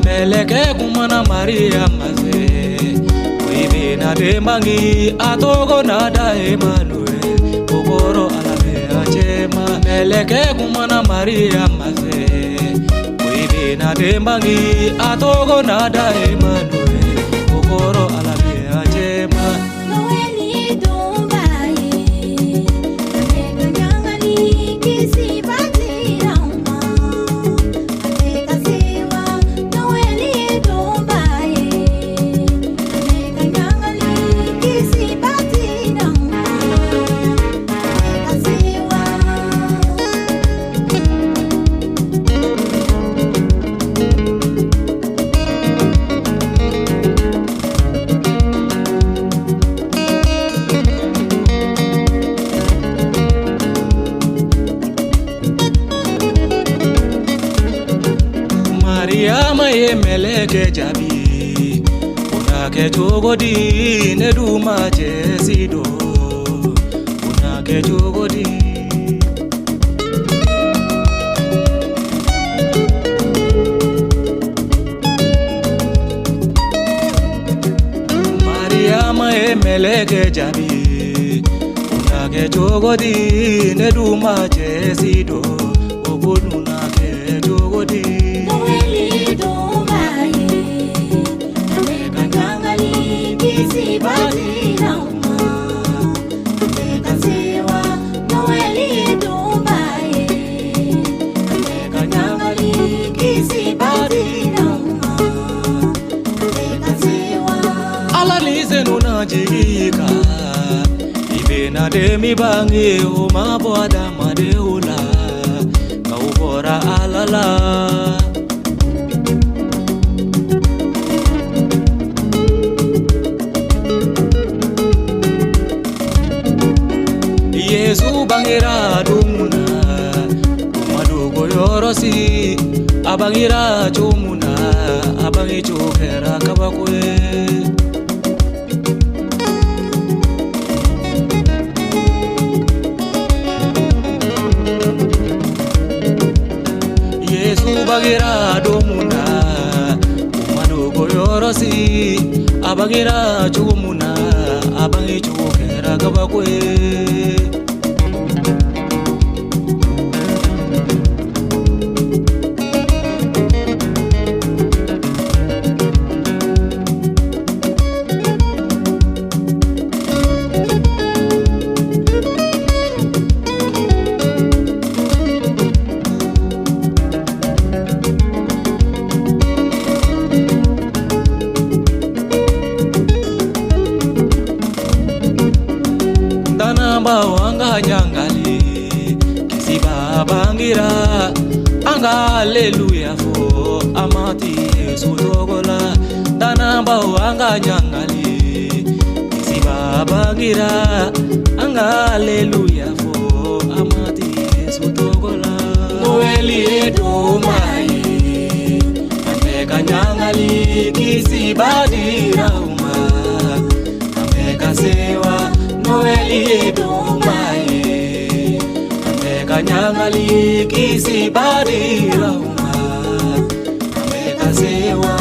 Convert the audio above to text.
Meleke kumana Maria maze Wibi na demangi atogo na da Emmanuel Kokoro alame achema Meleke kumana Maria maze Wibi na demangi atogo na da Emmanuel Kokoro alame achema Noeli dombaye Ameka nyangani kisi batira uma Ameka sewa Noeli dombaye Ameka nyangani kisi batira uma Ameka sewa Mariama ye meleke jabi Unake chogodi ne duma chesido Unake chogodi Mariama ye meleke jabi Unake chogodi ne duma chesido Unake chogodi Noeli dombaye Ameka nyangani kisi batira uma Ameka sewa Noeli dombaye Ameka nyangani kisi batira uma Ameka sewa Alalize nuna jigika Ibena demi bangi umabwada madeula Kaubora alala Yesu bangira dumuna Umadugo yorosi Abangira chumuna Abangi chukera kabakwe Yesu bangira dumuna Umadugo yorosi Abangira chumuna Abangi chukera kabakwe Danamba wanga nyangali Kisiba bangira Anga hallelujah fo Amati Yesu togola Danamba wanga nyangali Kisiba bangira Anga hallelujah fo Amati Yesu togola Noeli edomaye Ameka nyangali Kisiba dira uma Ameka sewa Noeli dombaye Ameka nyangali kisi badira uma Ameka sewa